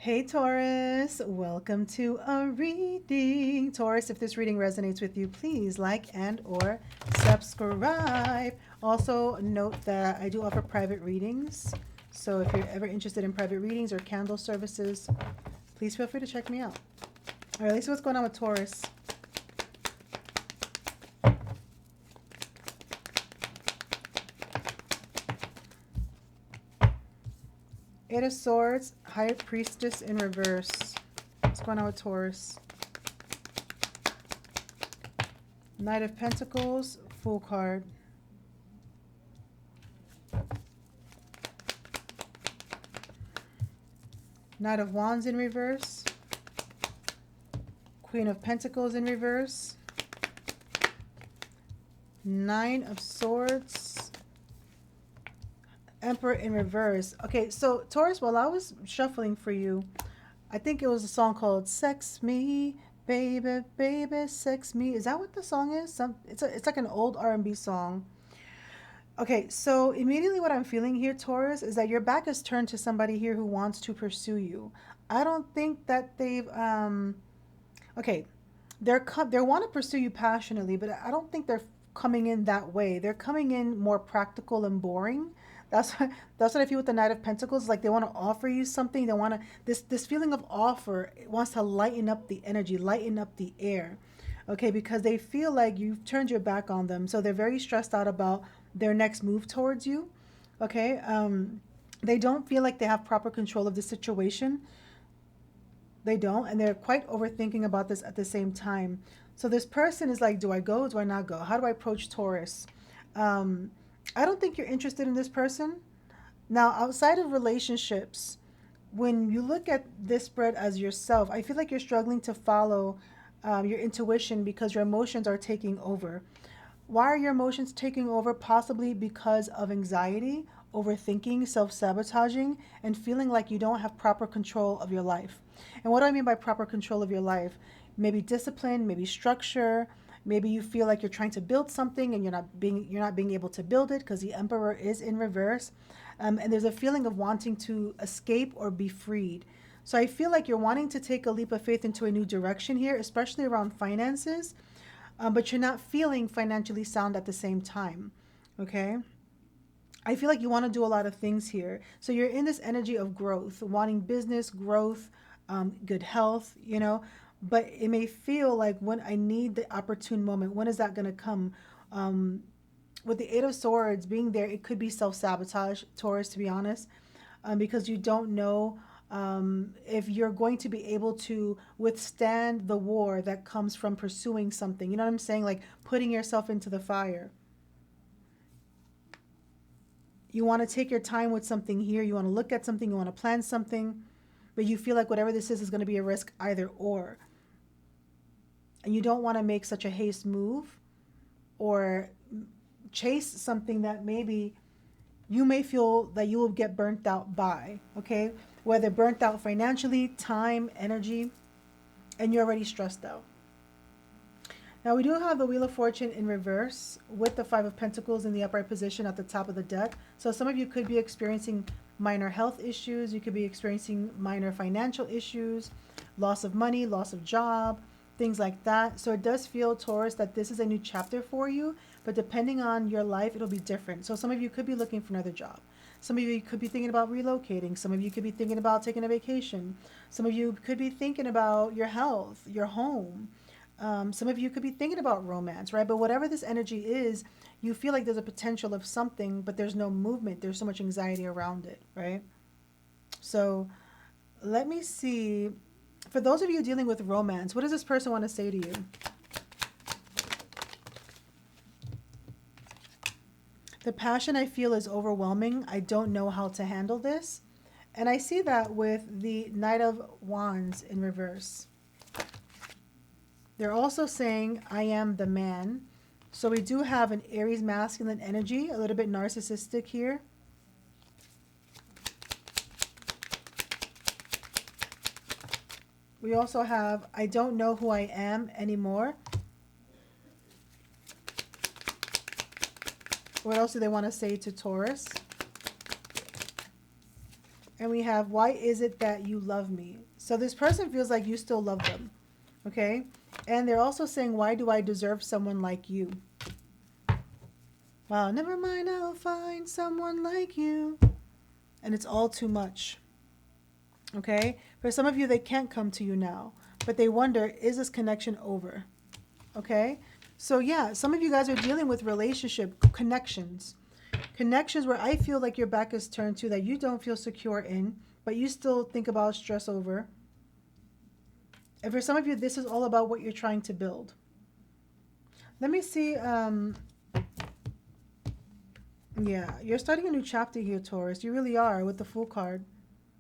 Hey Taurus, welcome to a reading. Taurus, if this reading resonates with you, please like and or subscribe. Also note that I do offer private readings. So if you're ever interested in private readings or candle services, please feel free to check me out. All right, let's see what's going on with Taurus. Eight of Swords, High Priestess in reverse. What's going on with Taurus? Knight of Pentacles, Fool card. Knight of Wands in reverse. Queen of Pentacles in reverse. Nine of Swords. Emperor in reverse. Okay, so Taurus, while I was shuffling for you, I think it was a song called Sex Me, Baby, Baby, Sex Me. Is that what the song is? It's like an old R&B song. Okay, so immediately what I'm feeling here, Taurus, is that your back is turned to somebody here who wants to pursue you. I don't think that they've okay, they want to pursue you passionately, but I don't think they're coming in that way. They're coming in more practical and boring. That's what I feel with the Knight of Pentacles. Like they want to offer you something. They want to this feeling of offer. It wants to lighten up the energy, lighten up the air. Okay, because they feel like you've turned your back on them, so they're very stressed out about their next move towards you. Okay, they don't feel like they have proper control of the situation. They don't, and they're quite overthinking about this at the same time. So this person is like, do I go? Do I not go? How do I approach Taurus? Um, I don't think you're interested in this person. Now, outside of relationships, when you look at this spread as yourself, I feel like you're struggling to follow your intuition because your emotions are taking over. Why are your emotions taking over? Possibly because of anxiety, overthinking, self sabotaging, and feeling like you don't have proper control of your life. And what do I mean by proper control of your life? Maybe discipline, maybe structure. Maybe you feel like you're trying to build something and you're not being able to build it because the Emperor is in reverse, and there's a feeling of wanting to escape or be freed. So I feel like you're wanting to take a leap of faith into a new direction here, especially around finances, but you're not feeling financially sound at the same time. Okay. I feel like you want to do a lot of things here. So you're in this energy of growth, wanting business growth, good health, but it may feel like when I need the opportune moment, when is that going to come? Um, with the Eight of Swords being there, it could be self sabotage, Taurus, to be honest, because you don't know if you're going to be able to withstand the war that comes from pursuing something. You know what I'm saying? Like putting yourself into the fire. You want to take your time with something here. You want to look at something. You want to plan something. But you feel like whatever this is going to be a risk either or. And you don't want to make such a haste move or chase something that maybe you may feel that you will get burnt out by, okay? Whether burnt out financially, time, energy, and you're already stressed out. Now we do have the Wheel of Fortune in reverse with the Five of Pentacles in the upright position at the top of the deck. So some of you could be experiencing minor health issues. You could be experiencing minor financial issues, loss of money, loss of job, things like that. So it does feel, Taurus, that this is a new chapter for you, but depending on your life, it'll be different. So some of you could be looking for another job. Some of you could be thinking about relocating. Some of you could be thinking about taking a vacation. Some of you could be thinking about your health, your home. Some of you could be thinking about romance, right? But whatever this energy is, you feel like there's a potential of something, but there's no movement. There's so much anxiety around it, right? So let me see. For those of you dealing with romance, what does this person want to say to you? The passion I feel is overwhelming. I don't know how to handle this. And I see that with the Knight of Wands in reverse. They're also saying, I am the man. So we do have an Aries masculine energy, a little bit narcissistic here. We also have, I don't know who I am anymore. What else do they want to say to Taurus? And we have, why is it that you love me? So this person feels like you still love them. Okay? And they're also saying, why do I deserve someone like you? Wow, never mind, I'll find someone like you. And it's all too much. Okay? For some of you, they can't come to you now, but they wonder, is this connection over? Okay? So yeah, some of you guys are dealing with relationship connections. Connections where I feel like your back is turned to, that you don't feel secure in, but you still think about, stress over. And for some of you, this is all about what you're trying to build. Let me see. Yeah, you're starting a new chapter here, Taurus. You really are, with the Fool card.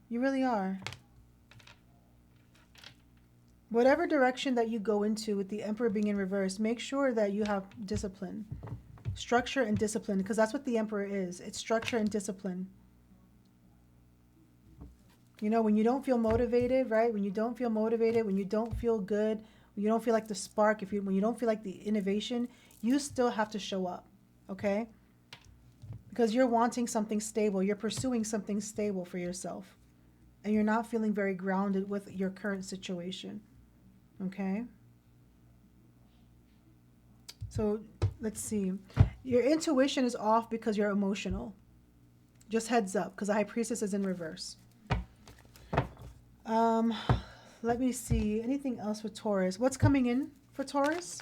You really are. Whatever direction that you go into with the Emperor being in reverse, make sure that you have discipline. Structure and discipline, because that's what the Emperor is. It's structure and discipline. You know, when you don't feel motivated, right? When you don't feel motivated, when you don't feel good, when you don't feel like the spark, when you don't feel like the innovation, you still have to show up, okay? Because you're wanting something stable. You're pursuing something stable for yourself. And you're not feeling very grounded with your current situation, okay? So let's see. Your intuition is off because you're emotional. Just heads up, because the High Priestess is in reverse. Let me see. Anything else for Taurus? What's coming in for Taurus?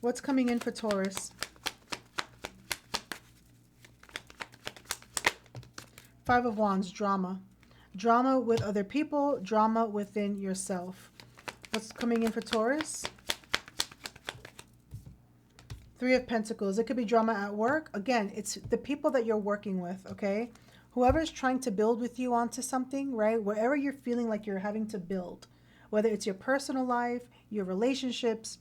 What's coming in for Taurus? Five of Wands, drama. Drama with other people, drama within yourself. What's coming in for Taurus? Three of Pentacles. It could be drama at work. Again, it's the people that you're working with, okay? Whoever's trying to build with you onto something, right? Wherever you're feeling like you're having to build, whether it's your personal life, your relationships,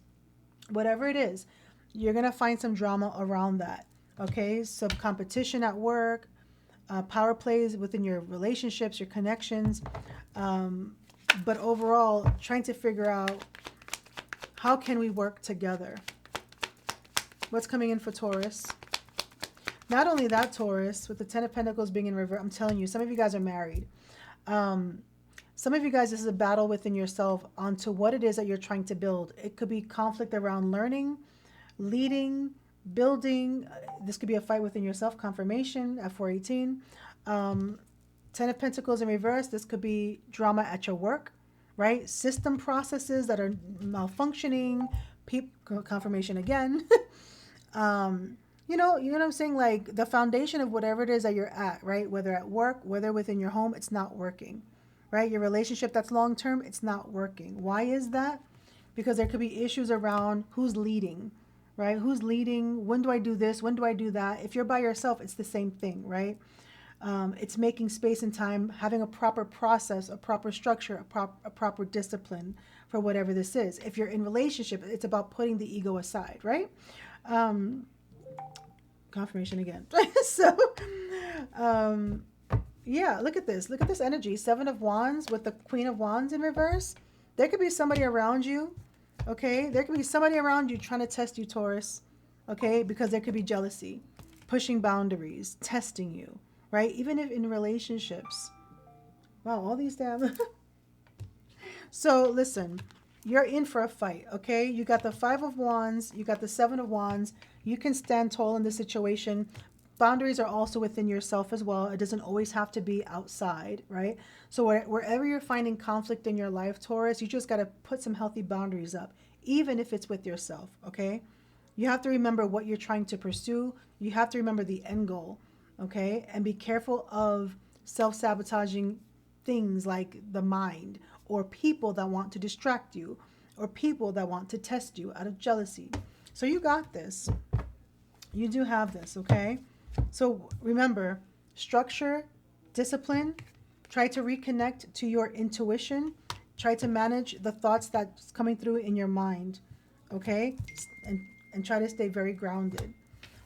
whatever it is, you're going to find some drama around that, okay? Some competition at work, power plays within your relationships, your connections, but overall, trying to figure out, how can we work together? What's coming in for Taurus? Not only that, Taurus, with the Ten of Pentacles being in reverse, I'm telling you, some of you guys are married. Some of you guys, this is a battle within yourself onto what it is that you're trying to build. It could be conflict around learning, leading, building. This could be a fight within yourself, confirmation at 418. Ten of Pentacles in reverse, this could be drama at your work, right? System processes that are malfunctioning, confirmation again. You know what I'm saying? Like the foundation of whatever it is that you're at, right? Whether at work, whether within your home, it's not working, right? Your relationship that's long-term, it's not working. Why is that? Because there could be issues around who's leading, right? Who's leading? When do I do this? When do I do that? If you're by yourself, it's the same thing, right? It's making space and time, having a proper process, a proper structure, a proper discipline for whatever this is. If you're in relationship, it's about putting the ego aside, right? Confirmation again. So, yeah, look at this. Look at this energy. Seven of Wands with the Queen of Wands in reverse. There could be somebody around you, okay? There could be somebody around you trying to test you, Taurus, okay? Because there could be jealousy, pushing boundaries, testing you, right? Even if in relationships. Wow, all these damn... So, listen. You're in for a fight, okay? You got the Five of Wands. You got the Seven of Wands. You can stand tall in this situation. Boundaries are also within yourself as well. It doesn't always have to be outside, right? So wherever you're finding conflict in your life, Taurus, you just got to put some healthy boundaries up, even if it's with yourself, okay? You have to remember what you're trying to pursue. You have to remember the end goal, okay? And be careful of self-sabotaging things like the mind, or people that want to distract you, or people that want to test you out of jealousy. So you got this. You do have this, okay? So remember, structure, discipline, try to reconnect to your intuition, try to manage the thoughts that's coming through in your mind, okay? And try to stay very grounded.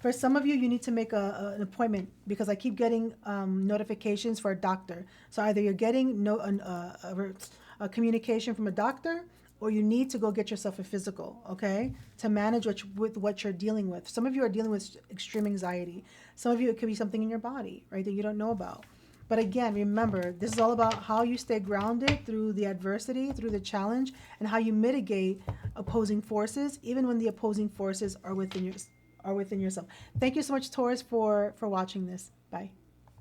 For some of you, you need to make an appointment, because I keep getting notifications for a doctor. So either you're getting a communication from a doctor, or you need to go get yourself a physical, okay, to manage with what you're dealing with. Some of you are dealing with extreme anxiety. Some of you, it could be something in your body, right, that you don't know about. But again, remember, this is all about how you stay grounded through the adversity, through the challenge, and how you mitigate opposing forces, even when the opposing forces are within yourself. Thank you so much, Taurus, for watching this. Bye.